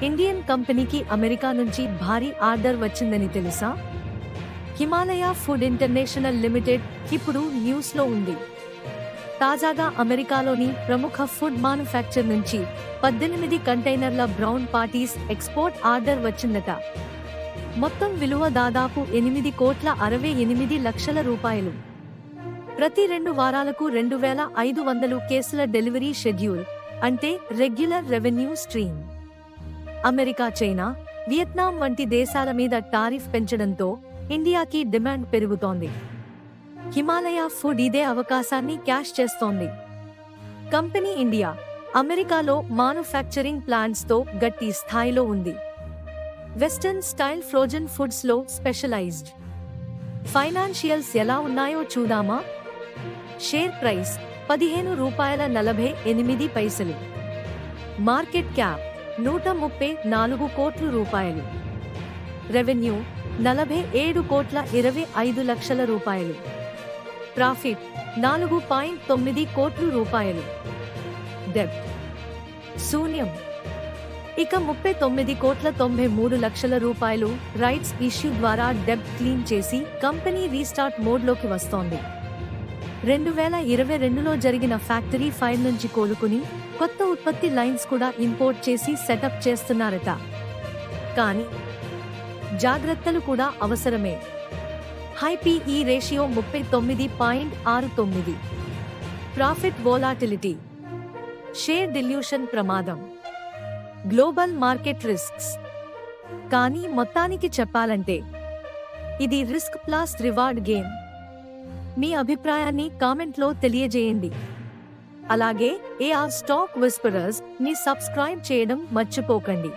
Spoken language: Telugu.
ఇండియన్ కంపెనీకి అమెరికా నుంచి భారీ ఆర్డర్ వచ్చిందని తెలుసా? హిమాలయ ఫుడ్ ఇంటర్నేషనల్ లిమిటెడ్ ఇప్పుడు న్యూస్లో ఉంది. తాజాగా అమెరికాలోని ప్రముఖ ఫుడ్ మ్యానుఫ్యాక్చర్ నుంచి 18 కంటైనర్ల బ్రౌన్ పార్టీస్ ఎక్స్పోర్ట్ ఆర్డర్ వచ్చిందట. మొత్తం విలువ దాదాపు 8,68,00,000 రూపాయలు. ప్రతి 2 వారాలకు 2,500 కేసుల డెలివరీ షెడ్యూల్, అంటే regular revenue stream. America, China, Vietnam వంటి దేశాల మీద టారిఫ్ పెంచడంతో ఇండియాకి డిమాండ్ పెరుగుతోంది. హిమాలయ ఫుడ్ ఇదే అవకాశాన్ని క్యాష్ చేస్తోంది. కంపెనీ ఇండియా, అమెరికాలో మ్యానుఫ్యాక్చరింగ్ ప్లాంట్స్తో గట్టి స్థాయిలో ఉంది. వెస్టర్న్ స్టైల్ ఫ్రోజన్ ఫుడ్స్ లో స్పెషలైజ్డ్. ఫైనాన్షియల్స్ ఎలా ఉన్నాయో చూద్దామా? Share price ₹15.48. మార్కెట్ క్యాప్ ₹134 కోట్ల. రెవెన్యూ ₹47,25,00,000. ప్రాఫిట్ ₹4.9 కోట్ల. డెబ్ట్ శూన్యం. ఇక ₹39,93,00,000 రైట్స్ ఇష్యూ ద్వారా డెబ్ట్ క్లీన్ చేసి కంపెనీ రీస్టార్ట్ మోడ్లోకి వస్తోంది. 2022లో జరిగిన ఫ్యాక్టరీ ఫైర్ నుంచి కోలుకుని కొత్త ఉత్పత్తి లైన్స్ కూడా ఇంపోర్ట్ చేసి సెటప్ చేస్తున్నారట. కానీ జాగ్రత్తలు కూడా అవసరమే. High PE ratio 39.69. Profit volatility, share delusion ప్రమాదం, గ్లోబల్ మార్కెట్ రిస్క్స్. కానీ మొత్తానికి చెప్పాలంటే ఇది రిస్క్ ప్లస్ రివార్డ్ గేమ్. మీ అభిప్రాయాన్ని కామెంట్లో తెలియజేయండి. అలాగే AR స్టాక్ విస్పరర్స్ ని సబ్స్క్రైబ్ చేయడం మర్చిపోకండి.